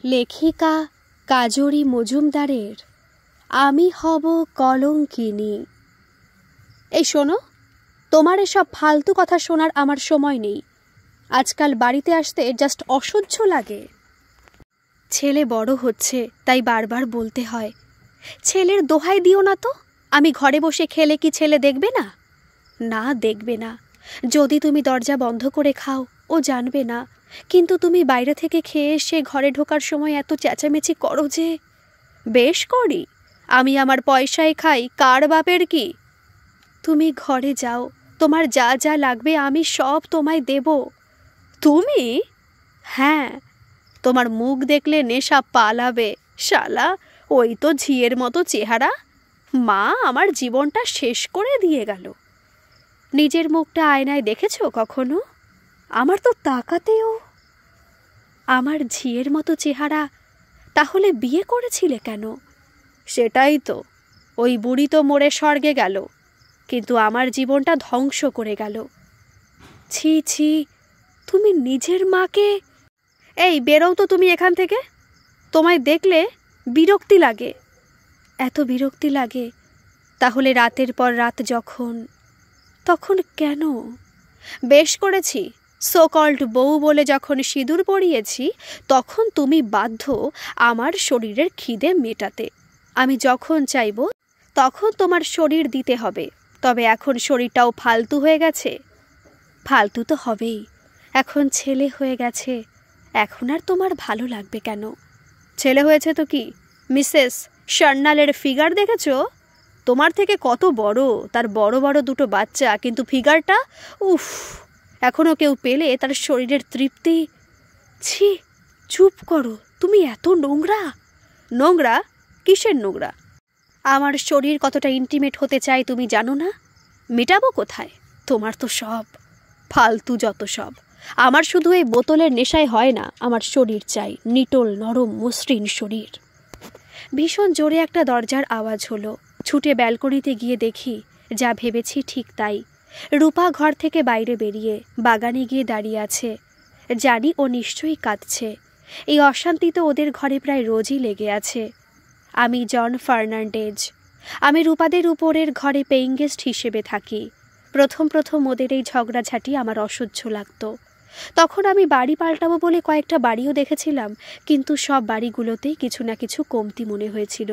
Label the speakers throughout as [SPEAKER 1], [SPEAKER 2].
[SPEAKER 1] লেখিকা কাজরি মজুমদারের আমি হব কলঙ্কিনী। এই শোনো, তোমার এসব ফালতু কথা শোনার আমার সময় নেই। আজকাল বাড়িতে আসতে জাস্ট অসহ্য লাগে। ছেলে বড় হচ্ছে তাই বারবার বলতে হয়। ছেলের দোহাই দিও না তো। আমি ঘরে বসে খেলে কি ছেলে দেখবে না? না, দেখবে না। যদি তুমি দরজা বন্ধ করে খাও ও জানবে না, কিন্তু তুমি বাইরে থেকে খেয়ে এসে ঘরে ঢোকার সময় এত চেঁচামেচি করো যে। বেশ করি, আমি আমার পয়সায় খাই, কার বাপের কি। তুমি ঘরে যাও, তোমার যা যা লাগবে আমি সব তোমায় দেব। তুমি? হ্যাঁ, তোমার মুখ দেখলে নেশা পালাবে। শালা, ওই তো ঝিয়ের মতো চেহারা। মা আমার জীবনটা শেষ করে দিয়ে গেল। নিজের মুখটা আয়নায় দেখেছো কখনো? আমার তো তাকাতেও। আমার ঝিয়ের মতো চেহারা, তাহলে বিয়ে করেছিলে কেন? সেটাই তো, ওই বুড়ি তো মরে স্বর্গে গেল, কিন্তু আমার জীবনটা ধ্বংস করে গেল। ছি ছি, তুমি নিজের মাকে। এই বেরোও তো তুমি এখান থেকে। তোমায় দেখলে বিরক্তি লাগে। এত বিরক্তি লাগে? তাহলে রাতের পর রাত তখন কেন? বেশ করেছি, সো কল্ড বউ বলে যখন সিঁদুর পরিয়েছি, তখন তুমি বাধ্য আমার শরীরের খিদে মেটাতে। আমি যখন চাইব তখন তোমার শরীর দিতে হবে। তবে এখন শরীরটাও ফালতু হয়ে গেছে। ফালতু তো হবেই, এখন ছেলে হয়ে গেছে। এখন আর তোমার ভালো লাগবে কেন? ছেলে হয়েছে তো কি, মিসেস সার্নালের ফিগার দেখেছো? তোমার থেকে কত বড়, তার বড় বড় দুটো বাচ্চা, কিন্তু ফিগারটা উফ, এখনও কেউ পেলে তার শরীরের তৃপ্তি। ছি, চুপ করো, তুমি এত নোংরা। নোংরা? কিসের নোংরা? আমার শরীর কতটা ইন্টিমেট হতে চায় তুমি জানো না? মেটাবো কোথায়? তোমার তো সব ফালতু, যত সব। আমার শুধু এই বোতলের নেশায় হয় না, আমার শরীর চাই, নিটোল নরম মসৃণ শরীর। ভীষণ জোরে একটা দরজার আওয়াজ হলো। ছুটে ব্যালকনিতে গিয়ে দেখি যা ভেবেছি ঠিক তাই। রূপা ঘর থেকে বাইরে বেরিয়ে বাগানে গিয়ে দাঁড়িয়ে আছে। জানি ও নিশ্চয়ই কাঁদছে। এই অশান্তি তো ওদের ঘরে প্রায় রোজই লেগে আছে। আমি জন ফার্নান্ডেজ। আমি রূপাদের উপরের ঘরে পেইং গেস্ট হিসেবে থাকি। প্রথম ওদের এই ঝগড়াঝাটি আমার অসহ্য লাগতো। তখন আমি বাড়ি পাল্টাবো বলে কয়েকটা বাড়িও দেখেছিলাম, কিন্তু সব বাড়িগুলোতেই কিছু না কিছু কমতি মনে হয়েছিল।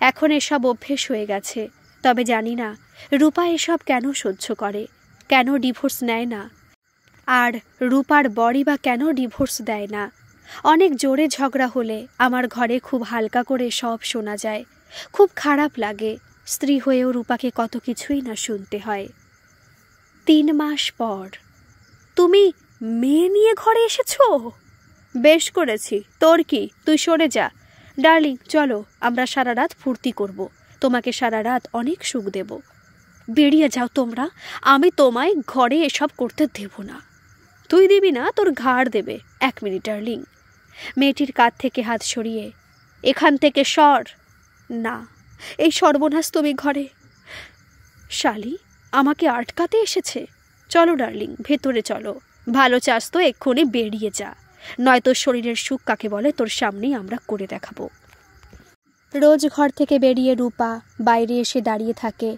[SPEAKER 1] এখন এসব অভ্যেস হয়ে গেছে। তবে জানি না রূপা এসব কেন সহ্য করে, কেন ডিভোর্স নেয় না, আর রূপার বড়ি বা কেন ডিভোর্স দেয় না। অনেক জোরে ঝগড়া হলে আমার ঘরে খুব হালকা করে সব শোনা যায়। খুব খারাপ লাগে। স্ত্রী হয়েও রূপাকে কত কিছুই না শুনতে হয়। 3 মাস পর। তুমি মেয়ে নিয়ে ঘরে এসেছো? বেশ করেছি, তোর কি, তুই সরে যা। ডার্লিং চলো, আমরা সারা রাত ফুর্তি করব, তোমাকে সারা রাত অনেক সুখ দেব। বেরিয়ে যাও তোমরা, আমি তোমায় ঘরে এসব করতে দেব না। তুই দিবি না, তোর ঘাড় দেবে। 1 মিনিট ডার্লিং। মেয়েটির কাঁধ থেকে হাত সরিয়ে, এখান থেকে সর। না, এই সর্বনাশ তুমি ঘরে। শালি, আমাকে আটকাতে এসেছে। চলো ডার্লিং, ভেতরে চলো। ভালো চাস তো এক্ষুনি বেরিয়ে যা, নয়তো শরীরের সুখ কাকে বলে তোর সামনেই আমরা করে দেখাবো। রোজ ঘর থেকে বেরিয়ে রূপা বাইরে এসে দাঁড়িয়ে থাকে,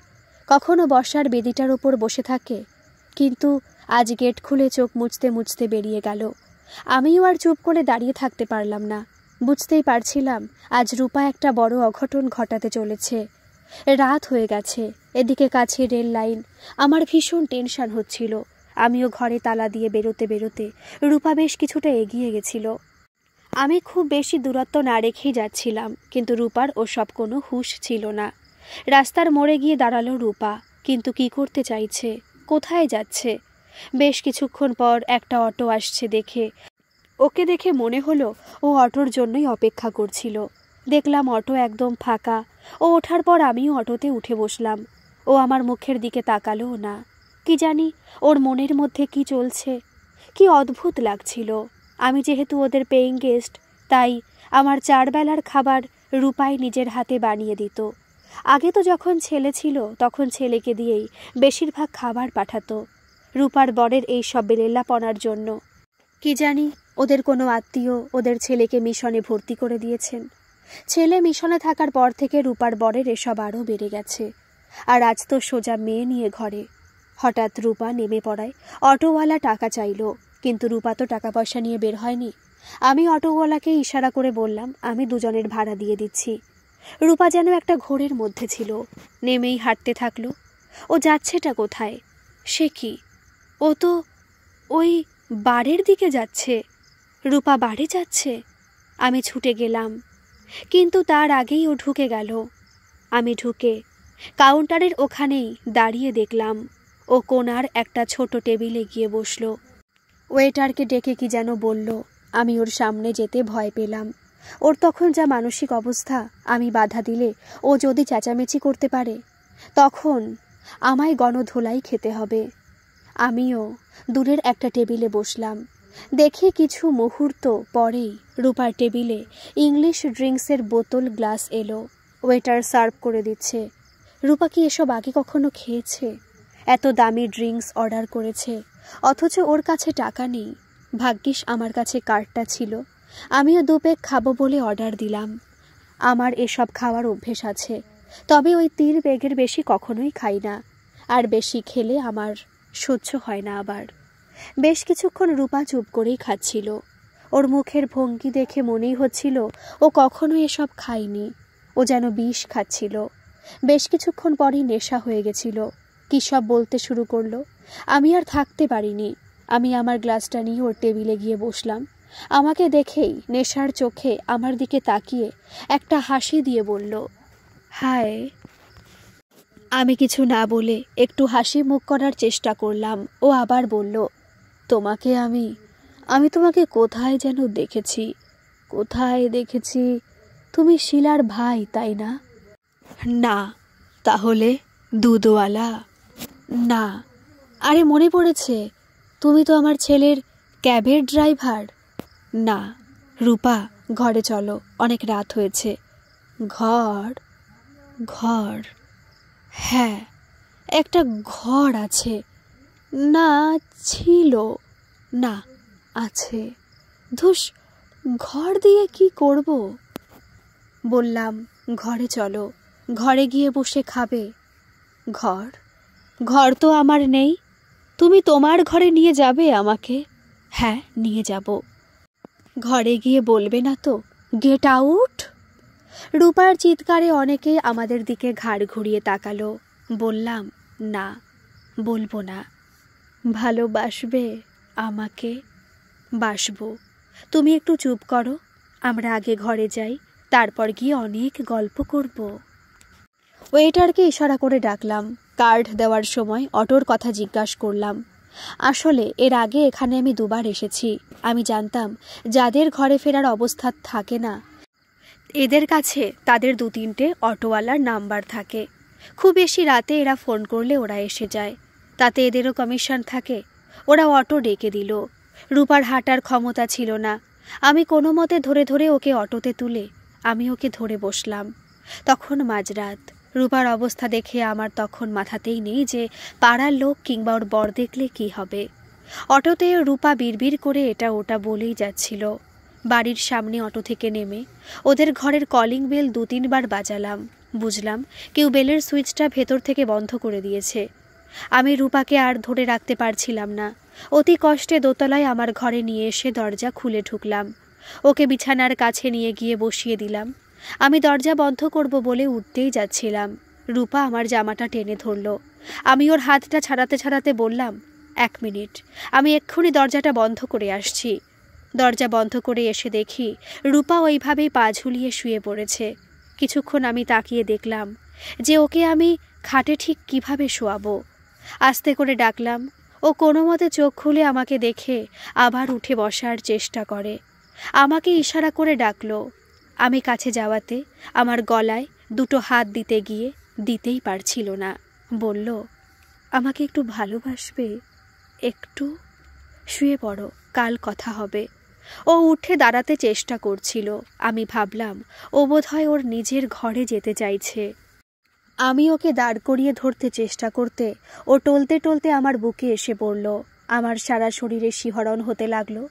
[SPEAKER 1] কখনো বসার বেদিটার ওপর বসে থাকে, কিন্তু আজ গেট খুলে চোখ মুছতে মুছতে বেরিয়ে গেল। আমিও আর চুপ করে দাঁড়িয়ে থাকতে পারলাম না। বুঝতেই পারছিলাম আজ রূপা একটা বড় অঘটন ঘটাতে চলেছে। রাত হয়ে গেছে, এদিকে কাছে রেল লাইন। আমার ভীষণ টেনশন হচ্ছিল। আমিও ঘরে তালা দিয়ে বেরোতে রূপা বেশ কিছুটা এগিয়ে গেছিল। আমি খুব বেশি দূরত্ব না রেখেই যাচ্ছিলাম, কিন্তু রূপার ওসব কোনো হুঁশ ছিল না। রাস্তার মোড়ে গিয়ে দাঁড়ালো রূপা, কিন্তু কি করতে চাইছে, কোথায় যাচ্ছে? বেশ কিছুক্ষণ পর একটা অটো আসছে ওকে দেখে মনে হলো ও অটোর জন্যই অপেক্ষা করছিল। দেখলাম অটো একদম ফাঁকা। ও ওঠার পর আমিও অটোতে উঠে বসলাম। ও আমার মুখের দিকে তাকালোও না। কি জানি ওর মনের মধ্যে কি চলছে, কি অদ্ভুত লাগছিল। আমি যেহেতু ওদের পেইং গেস্ট, তাই আমার 4 বেলার খাবার রূপাই নিজের হাতে বানিয়ে দিত। আগে তো যখন ছেলে ছিল তখন ছেলেকে দিয়েই বেশিরভাগ খাবার পাঠাতো, রূপার বরের এই সব বেলেল্লাপনার জন্য। কি জানি ওদের কোনো আত্মীয় ওদের ছেলেকে মিশনে ভর্তি করে দিয়েছেন। ছেলে মিশনে থাকার পর থেকে রূপার বরের এসব আরও বেড়ে গেছে। আর আজ তো সোজা মেয়ে নিয়ে ঘরে। হঠাৎ রূপা নেমে পড়ায় অটোওয়ালা টাকা চাইল, কিন্তু রূপা তো টাকা পয়সা নিয়ে বের হয়নি। আমি অটোওয়ালাকে ইশারা করে বললাম আমি দুজনের ভাড়া দিয়ে দিচ্ছি। রূপা যেন একটা ঘোরের মধ্যে ছিল, নেমেই হাঁটতে থাকলো। ও যাচ্ছেটা কোথায়? সে কি, ও তো ওই বাড়ির দিকে যাচ্ছে। রূপা বাড়ি যাচ্ছে? আমি ছুটে গেলাম, কিন্তু তার আগেই ও ঢুকে গেল। আমি ঢুকে কাউন্টারের ওখানেই দাঁড়িয়ে দেখলাম ও কোণার একটা ছোট টেবিলে গিয়ে বসল। ওয়েটারকে ডেকে কি যেন বলল। আমি ওর সামনে যেতে ভয় পেলাম। ওর তখন যা মানসিক অবস্থা, আমি বাধা দিলে ও যদি চেঁচামেচি করতে পারে, তখন আমায় গণধোলাই খেতে হবে। আমিও দূরের একটা টেবিলে বসলাম। দেখি কিছু মুহূর্ত পরেই রূপার টেবিলে ইংলিশ ড্রিঙ্কসের বোতল গ্লাস এলো। ওয়েটার সার্ভ করে দিচ্ছে। রূপা কি এসব আগে কখনো খেয়েছে? এত দামি ড্রিঙ্কস অর্ডার করেছে, অথচ ওর কাছে টাকা নেই। ভাগ্যিস আমার কাছে কার্ডটা ছিল। আমিও 2 পেগ খাবো বলে অর্ডার দিলাম। আমার এসব খাওয়ার অভ্যেস আছে, তবে ওই 3 পেগের বেশি কখনোই খাই না। আর বেশি খেলে আমার সহ্য হয় না আবার। বেশ কিছুক্ষণ রূপা চুপ করেই খাচ্ছিল। ওর মুখের ভঙ্গি দেখে মনেই হচ্ছিল ও কখনো এসব খায়নি। ও যেন বিষ খাচ্ছিল। বেশ কিছুক্ষণ পরই নেশা হয়ে গেছিল। কী সব বলতে শুরু করলো। আমি আর থাকতে পারিনি। আমি আমার গ্লাসটা নিয়ে ওর টেবিলে গিয়ে বসলাম। আমাকে দেখেই নেশার চোখে আমার দিকে তাকিয়ে একটা হাসি দিয়ে বলল, হায়। আমি কিছু না বলে একটু হাসি মুখ করার চেষ্টা করলাম। ও আবার বলল, তোমাকে আমি তোমাকে কোথায় যেন দেখেছি। কোথায় দেখেছি? তুমি শিলার ভাই, তাই না? না। তাহলে দুধওয়ালা? না। আরে মনে পড়েছে, তুমি তো আমার ছেলের ক্যাবের ড্রাইভার। না। রূপা, ঘরে চলো, অনেক রাত হয়েছে। ঘর? ঘর? হ্যাঁ, একটা ঘর আছে। না, ছিল। না, আছে। ধুস, ঘর দিয়ে কি করব? বললাম, ঘরে চলো, ঘরে গিয়ে বসে খাবে। ঘর? ঘর তো আমার নেই। তুমি তোমার ঘরে নিয়ে যাবে আমাকে? হ্যাঁ, নিয়ে যাব। ঘরে গিয়ে বলবে না তো গেট আউট? রূপার চিৎকারে অনেকে আমাদের দিকে ঘাড় ঘুরিয়ে তাকালো। বললাম, না, বলবো না। ভালোবাসবে আমাকে? বাসবো। তুমি একটু চুপ করো, আমরা আগে ঘরে যাই, তারপর গিয়ে অনেক গল্প করব। ওয়েটারকে ইশারা করে ডাকলাম। কার্ড দেওয়ার সময় অটোর কথা জিজ্ঞাসা করলাম। আসলে এর আগে এখানে আমি 2 বার এসেছি। আমি জানতাম যাদের ঘরে ফেরার অবস্থা থাকে না, এদের কাছে তাদের 2-3টে অটোওয়ালার নাম্বার থাকে। খুব বেশি রাতে এরা ফোন করলে ওরা এসে যায়, তাতে এদেরও কমিশন থাকে। ওরা অটো ডেকে দিল। রূপার হাঁটার ক্ষমতা ছিল না। আমি কোনো মতে ধরে ধরে ওকে অটোতে তুলে আমি ওকে ধরে বসলাম। তখন মাঝরাত। রূপার অবস্থা দেখে আমার তখন মাথাতেই নেই যে পাড়ার লোক কিংবা ওর বর দেখলে কি হবে। অটোতে রূপা বিড়বিড় করে এটা ওটা বলেই যাচ্ছিল। বাড়ির সামনে অটো থেকে নেমে ওদের ঘরের কলিং বেল 2-3 বার বাজালাম। বুঝলাম কেউ বেলের সুইচটা ভেতর থেকে বন্ধ করে দিয়েছে। আমি রূপাকে আর ধরে রাখতে পারছিলাম না। অতি কষ্টে দোতলায় আমার ঘরে নিয়ে এসে দরজা খুলে ঢুকলাম। ওকে বিছানার কাছে নিয়ে গিয়ে বসিয়ে দিলাম। আমি দরজা বন্ধ করব বলে উঠতেই যাচ্ছিলাম। রূপা আমার জামাটা টেনে ধরল। আমি ওর হাতটা ছাড়াতে ছাড়াতে বললাম, 1 মিনিট, আমি এক্ষুনি দরজাটা বন্ধ করে আসছি। দরজা বন্ধ করে এসে দেখি রূপা ওইভাবেই পা ঝুলিয়ে শুয়ে পড়েছে। কিছুক্ষণ আমি তাকিয়ে দেখলাম যে ওকে আমি খাটে ঠিক কিভাবে শোয়াবো। আস্তে করে ডাকলাম। ও কোনো মতে চোখ খুলে আমাকে দেখে আবার উঠে বসার চেষ্টা করে। আমাকে ইশারা করে ডাকলো। আমি কাছে যাওয়াতে আমার গলায় 2টো হাত দিতে গিয়ে দিতেই পারছিল না। বলল, আমাকে একটু ভালোবাসবে? একটু? শুয়ে পড়ো, কাল কথা হবে। ও উঠে দাঁড়াতে চেষ্টা করছিল। আমি ভাবলাম ও বোধহয় ওর নিজের ঘরে যেতে চাইছে। আমি ওকে দাঁড় করিয়ে ধরতে চেষ্টা করতে ও টলতে টলতে আমার বুকে এসে পড়ল। আমার সারা শরীরে শিহরণ হতে লাগলো।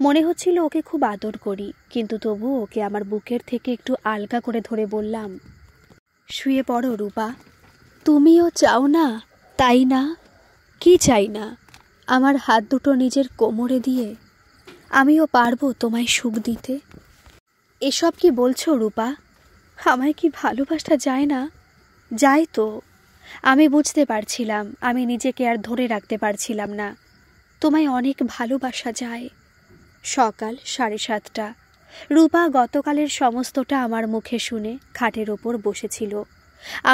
[SPEAKER 1] মনে হচ্ছিল ওকে খুব আদর করি, কিন্তু তবু ওকে আমার বুকের থেকে একটু আলগা করে ধরে বললাম, শুয়ে পড়ো রূপা। তুমিও চাও না, তাই না? কি চাই না? আমার হাত দুটো নিজের কোমরে দিয়ে আমিও পারবো তোমায় সুখ দিতে। এসব কি বলছো রূপা? আমায় কি ভালোবাসা যায় না? যায় তো। আমি বুঝতে পারছিলাম আমি নিজেকে আর ধরে রাখতে পারছিলাম না। তোমায় অনেক ভালোবাসা যায়। সকাল 7:30। রূপা গতকালের সমস্তটা আমার মুখে শুনে খাটের ওপর বসেছিল।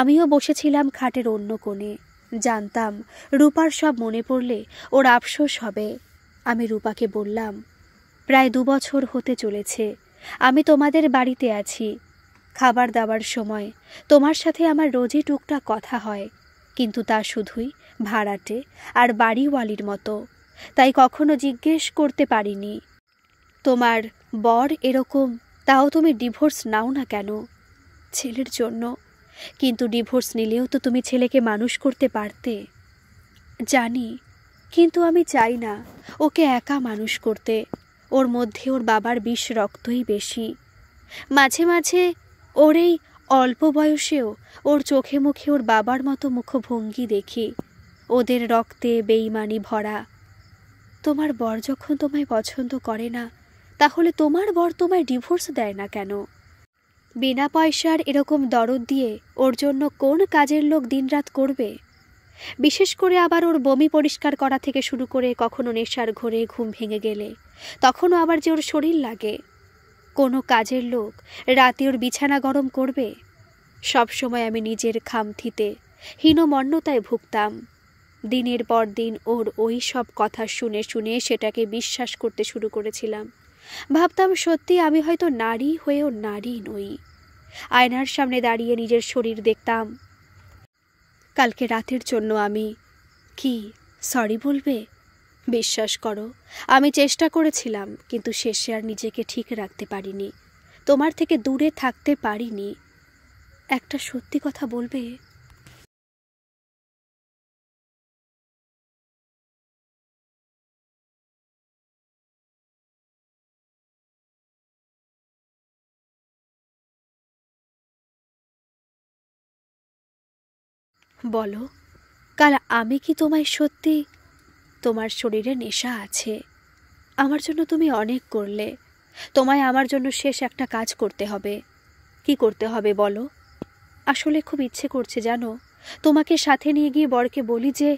[SPEAKER 1] আমিও বসেছিলাম খাটের অন্য কোণে। জানতাম রূপার সব মনে পড়লে ওর আফসোস হবে। আমি রূপাকে বললাম, প্রায় 2 বছর হতে চলেছে আমি তোমাদের বাড়িতে আছি। খাবার দাবার সময় তোমার সাথে আমার রোজই টুকটাক কথা হয়, কিন্তু তা শুধুই ভাড়াটে আর বাড়িওয়ালির মতো। তাই কখনো জিজ্ঞেস করতে পারিনি তোমার বর এরকম, তাও তুমি ডিভোর্স নাও না কেন? ছেলের জন্য। কিন্তু ডিভোর্স নিলেও তো তুমি ছেলেকে মানুষ করতে পারতে। জানি, কিন্তু আমি চাই না ওকে একা মানুষ করতে। ওর মধ্যে ওর বাবার বিষ রক্তই বেশি। মাঝে মাঝে ওর এই অল্প বয়সেও ওর চোখে মুখে ওর বাবার মতো মুখভঙ্গি দেখি। ওদের রক্তে বেইমানি ভরা। তোমার বর যখন তোমায় পছন্দ করে না, তাহলে তোমার বর তোমায় ডিভোর্স দেয় না কেন? বিনা পয়সার এরকম দরদ দিয়ে ওর জন্য কোন কাজের লোক দিনরাত করবে? বিশেষ করে আবার ওর বমি পরিষ্কার করা থেকে শুরু করে কখনো নেশার ঘোরে ঘুম ভেঙে গেলে তখনও আবার যে ওর শরীর লাগে। কোনো কাজের লোক রাতে ওর বিছানা গরম করবে? সবসময় আমি নিজের খামথিতে হীনমন্যতায় ভুগতাম। দিনের পর দিন ওর ওই সব কথা শুনে শুনে সেটাকে বিশ্বাস করতে শুরু করেছিলাম। ভাবতাম সত্যি আমি হয়তো নারী হয়েও নারী নই। আয়নার সামনে দাঁড়িয়ে নিজের শরীর দেখতাম। কালকে রাতের জন্য আমি কি সরি বলবে? বিশ্বাস করো, আমি চেষ্টা করেছিলাম, কিন্তু শেষে আর নিজেকে ঠিক রাখতে পারিনি। তোমার থেকে দূরে থাকতে পারিনি। একটা সত্যি কথা বলবে? বলো, কাল আমি কি তোমায় সত্যি? তোমার শরীরে নেশা আছে। আমার জন্য তুমি অনেক করলে। তোমায় আমার জন্য শেষ একটা কাজ করতে হবে। কি করতে হবে বলো? আসলে খুব ইচ্ছে করছে জানো, তোমাকে সাথে নিয়ে গিয়ে বরকে বলি যে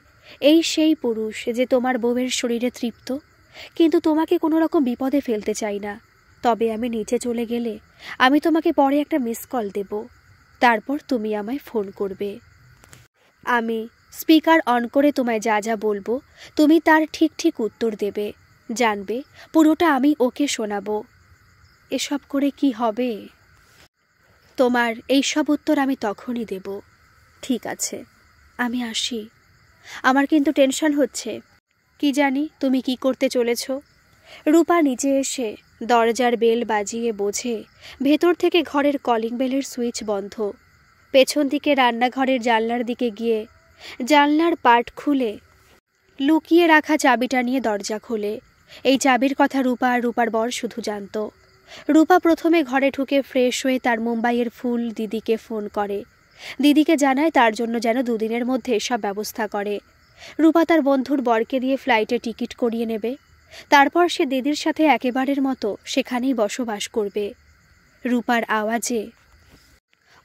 [SPEAKER 1] এই সেই পুরুষ যে তোমার বউয়ের শরীরে তৃপ্ত, কিন্তু তোমাকে কোনো রকম বিপদে ফেলতে চাই না। তবে আমি নিচে চলে গেলে আমি তোমাকে পরে একটা মিস কল দেব। তারপর তুমি আমায় ফোন করবে। আমি স্পিকার অন করে তোমায় যা যা বলবো তুমি তার ঠিক ঠিক উত্তর দেবে। জানবে পুরোটা আমি ওকে শোনাবো। এসব করে কি হবে? তোমার এই সব উত্তর আমি তখনই দেব। ঠিক আছে, আমি আসি। আমার কিন্তু টেনশন হচ্ছে। কি জানি তুমি কি করতে চলেছ। রূপা নিচে এসে দরজার বেল বাজিয়ে বোঝে ভেতর থেকে ঘরের কলিং বেলের সুইচ বন্ধ। পেছন দিকে রান্নাঘরের জানলার দিকে গিয়ে জানলার পাট খুলে লুকিয়ে রাখা চাবিটা নিয়ে দরজা খোলে। এই চাবির কথা রূপা আর রূপার বর শুধু জানত। রূপা প্রথমে ঘরে ঢুকে ফ্রেশ হয়ে তার মুম্বাইয়ের ফুল দিদিকে ফোন করে। দিদিকে জানায় তার জন্য যেন 2 দিনের মধ্যে সব ব্যবস্থা করে। রূপা তার বন্ধুর বরকে দিয়ে ফ্লাইটে টিকিট করিয়ে নেবে। তারপর সে দিদির সাথে একেবারের মতো সেখানেই বসবাস করবে। রূপার আওয়াজে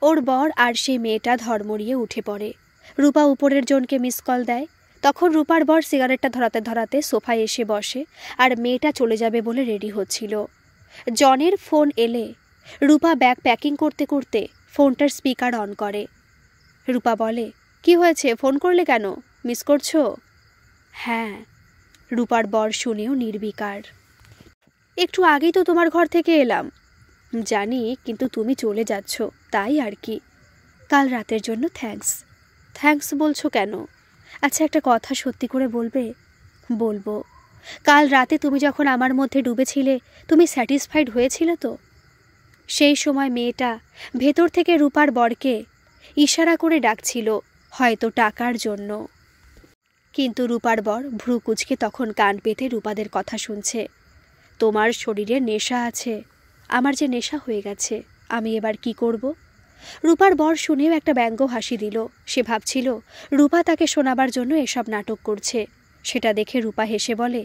[SPEAKER 1] ওর বর আর সেই মেয়েটা ধর্মড়িয়ে উঠে পড়ে। রূপা উপরের জনকে মিস কল দেয়। তখন রূপার বর সিগারেটটা ধরাতে ধরাতে সোফায় এসে বসে আর মেয়েটা চলে যাবে বলে রেডি হচ্ছিল। জনের ফোন এলে রূপা ব্যাগ প্যাকিং করতে করতে ফোনটার স্পিকার অন করে। রূপা বলে, কি হয়েছে, ফোন করলে কেন? মিস করছো? হ্যাঁ। রূপার বর শুনেও নির্বিকার। একটু আগেই তো তোমার ঘর থেকে এলাম। জানি, কিন্তু তুমি চলে যাচ্ছ তাই আর কি। কাল রাতের জন্য থ্যাঙ্কস। থ্যাঙ্কস বলছো কেন? আচ্ছা, একটা কথা সত্যি করে বলবে? বলবো। কাল রাতে তুমি যখন আমার মধ্যে ডুবেছিলে তুমি স্যাটিসফাইড হয়েছিলে তো? সেই সময় মেয়েটা ভেতর থেকে রূপার বরকে ইশারা করে ডাকছিল, হয়তো টাকার জন্য। কিন্তু রূপার বর ভ্রু কুঁচকে তখন কান পেতে রূপাদের কথা শুনছে। তোমার শরীরে নেশা আছে, আমার যে নেশা হয়ে গেছে, আমি এবার কি করব? রূপার বর শুনেও একটা ব্যঙ্গ হাসি দিল। সে ভাবছিল রূপা তাকে শোনাবার জন্য এসব নাটক করছে। সেটা দেখে রূপা হেসে বলে,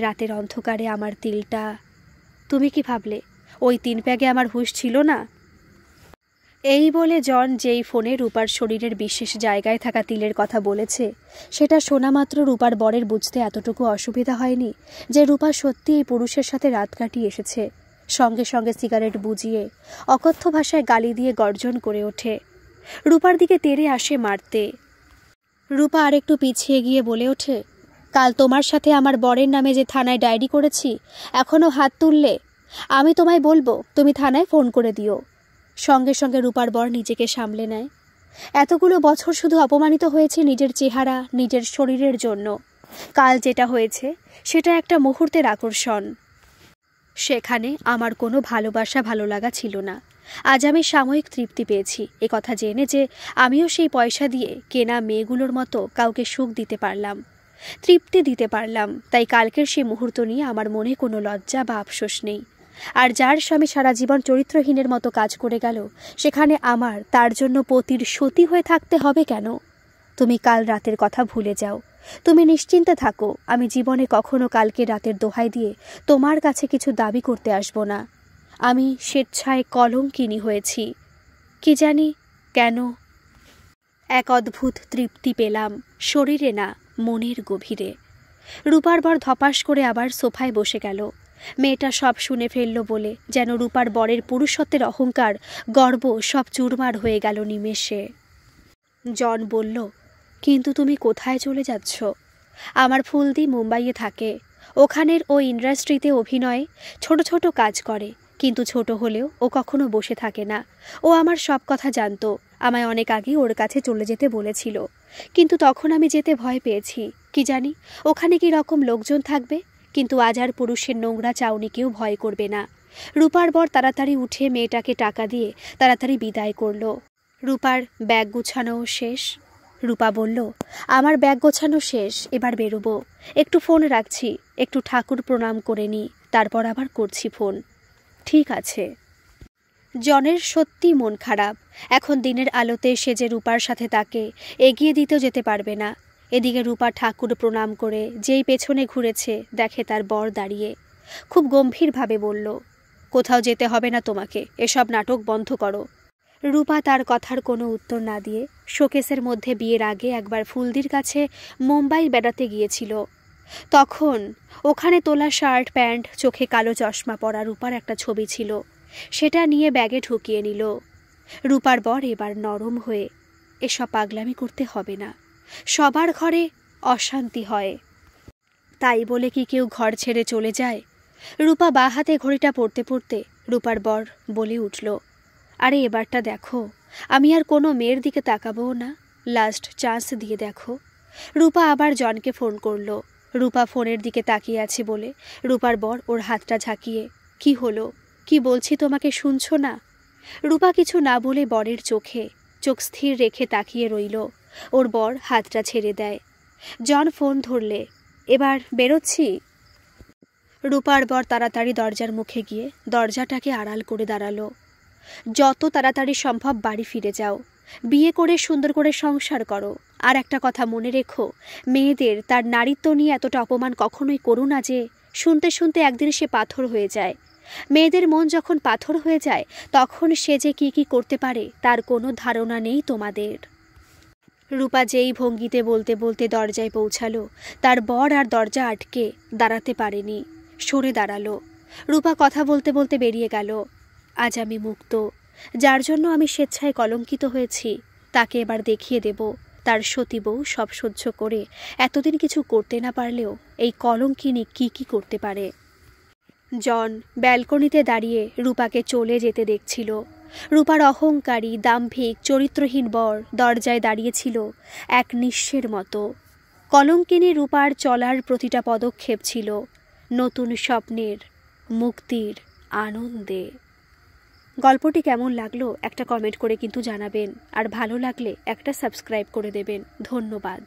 [SPEAKER 1] রাতের অন্ধকারে আমার তিলটা। তুমি কি ভাবলে ওই 3 প্যাগে আমার হুঁশ ছিল না? এই বলে জন যেই ফোনে রূপার শরীরের বিশেষ জায়গায় থাকা তিলের কথা বলেছে, সেটা শোনা মাত্র রূপার বরের বুঝতে এতটুকু অসুবিধা হয়নি যে রূপা সত্যি এই পুরুষের সাথে রাত কাটিয়ে এসেছে। সঙ্গে সঙ্গে সিগারেট বুঝিয়ে অকথ্য ভাষায় গালি দিয়ে গর্জন করে ওঠে। রূপার দিকে তেড়ে আসে মারতে। রূপা আরেকটু পিছিয়ে গিয়ে বলে ওঠে, কাল তোমার সাথে আমার বরের নামে যে থানায় ডায়েরি করেছি, এখনও হাত তুললে? আমি তোমায় বলবো তুমি থানায় ফোন করে দিও। সঙ্গে সঙ্গে রূপার বর নিজেকে সামলে নেয়। এতগুলো বছর শুধু অপমানিত হয়েছে নিজের চেহারা, নিজের শরীরের জন্য। কাল যেটা হয়েছে সেটা একটা মুহূর্তের আকর্ষণ। সেখানে আমার কোনো ভালোবাসা ভালো লাগা ছিল না। আজ আমি সাময়িক তৃপ্তি পেয়েছি এ কথা জেনে যে আমিও সেই পয়সা দিয়ে কেনা মেয়েগুলোর মতো কাউকে সুখ দিতে পারলাম, তৃপ্তি দিতে পারলাম। তাই কালকের সেই মুহূর্ত নিয়ে আমার মনে কোনো লজ্জা বা আফসোস নেই। আর যার স্বামী সারা জীবন চরিত্রহীনের মতো কাজ করে গেল, সেখানে আমার তার জন্য পতির সতী হয়ে থাকতে হবে কেন? তুমি কাল রাতের কথা ভুলে যাও। তুমি নিশ্চিন্তে থাকো, আমি জীবনে কখনো কালকে রাতের দোহাই দিয়ে তোমার কাছে কিছু দাবি করতে আসব না। আমি স্বেচ্ছায় কলঙ্কিনী হয়েছি। কি জানি কেন এক অদ্ভুত তৃপ্তি পেলাম, শরীরে না মনের গভীরে। রূপার বর ধপাস করে আবার সোফায় বসে গেল। মেয়েটা সব শুনে ফেলল বলে যেন রূপার বরের পুরুষত্বের অহংকার, গর্ব সব চুরমার হয়ে গেল নিমেষে। জন বলল, কিন্তু তুমি কোথায় চলে যাচ্ছ? আমার ফুলদি মুম্বাইয়ে থাকে। ওখানের ও ইন্ডাস্ট্রিতে অভিনয়ে ছোট ছোট কাজ করে, কিন্তু ছোট হলেও ও কখনো বসে থাকে না। ও আমার সব কথা জানতো। আমায় অনেক আগে ওর কাছে চলে যেতে বলেছিল, কিন্তু তখন আমি যেতে ভয় পেয়েছি। কি জানি ওখানে কি রকম লোকজন থাকবে। কিন্তু আজ আর পুরুষের নোংরা চাউনিকেও ভয় করবে না। রূপার বর তাড়াতাড়ি উঠে মেয়েটাকে টাকা দিয়ে তাড়াতাড়ি বিদায় করল। রূপার ব্যাগ গুছানোও শেষ। রূপা বলল, আমার ব্যাগ গোছানো শেষ, এবার বেরোবো। একটু ফোন রাখছি, একটু ঠাকুর প্রণাম করে নিই, তারপর আবার করছি ফোন। ঠিক আছে। জনের সত্যি মন খারাপ। এখন দিনের আলোতে সে যে রূপার সাথে তাকে এগিয়ে দিতেও যেতে পারবে না। এদিকে রূপা ঠাকুর প্রণাম করে যেই পেছনে ঘুরেছে, দেখে তার বর দাঁড়িয়ে। খুব গম্ভীরভাবে বলল, কোথাও যেতে হবে না তোমাকে, এসব নাটক বন্ধ করো। রূপা তার কথার কোনো উত্তর না দিয়ে শোকেসের মধ্যে বিয়ের আগে একবার ফুলদির কাছে মুম্বাই বেড়াতে গিয়েছিল। তখন ওখানে তোলা শার্ট প্যান্ট, চোখে কালো চশমা পরা রূপার একটা ছবি ছিল। সেটা নিয়ে ব্যাগে ঢুকিয়ে নিল। রূপার বর এবার নরম হয়ে, এসব পাগলামি করতে হবে না, সবার ঘরে অশান্তি হয়, তাই বলে কি কেউ ঘর ছেড়ে চলে যায়? রূপা বাঁ হাতে ঘড়িটা পড়তে পড়তে রূপার বর বলে উঠল, আরে এবারটা দেখো, আমি আর কোনো মেয়ের দিকে তাকাবও না, লাস্ট চান্স দিয়ে দেখো। রূপা আবার জনকে ফোন করল। রূপা ফোনের দিকে তাকিয়ে আছে বলে রূপার বর ওর হাতটা ঝাঁকিয়ে, কি হলো, কি বলছি তোমাকে শুনছো না? রূপা কিছু না বলে বরের চোখে চোখ স্থির রেখে তাকিয়ে রইল। ওর বর হাতটা ছেড়ে দেয়। জন ফোন ধরলে, এবার বেরোচ্ছি। রূপার বর তাড়াতাড়ি দরজার মুখে গিয়ে দরজাটাকে আড়াল করে দাঁড়ালো। যত তাড়াতাড়ি সম্ভব বাড়ি ফিরে যাও, বিয়ে করে সুন্দর করে সংসার করো। আর একটা কথা মনে রেখো, মেয়েদের তার নারীত্ব নিয়ে এতটা অপমান কখনোই করো না যে শুনতে শুনতে একদিন সে পাথর হয়ে যায়। মেয়েদের মন যখন পাথর হয়ে যায়, তখন সে যে কি কি করতে পারে তার কোনো ধারণা নেই তোমাদের। রূপা যেই ভঙ্গিতে বলতে বলতে দরজায় পৌঁছালো, তার বর আর দরজা আটকে দাঁড়াতে পারেনি, সরে দাঁড়ালো। রূপা কথা বলতে বলতে বেরিয়ে গেল। আজ আমি মুক্ত। যার জন্য আমি স্বেচ্ছায় কলঙ্কিত হয়েছি, তাকে এবার দেখিয়ে দেব তার সতী বউ সব সহ্য করে এতদিন কিছু করতে না পারলেও এই কলঙ্কিনী কি কি করতে পারে। জন ব্যালকনিতে দাঁড়িয়ে রূপাকে চলে যেতে দেখছিল। রূপার অহংকারী, দাম্ভিক, চরিত্রহীন বর দরজায় দাঁড়িয়েছিল এক নিঃস্বের মতো। কলঙ্কিনী রূপার চলার প্রতিটা পদক্ষেপ ছিল নতুন স্বপ্নের, মুক্তির আনন্দে। গল্পটি কেমন লাগলো একটা কমেন্ট করে কিন্তু জানাবেন, আর ভালো লাগলে একটা সাবস্ক্রাইব করে দেবেন। ধন্যবাদ।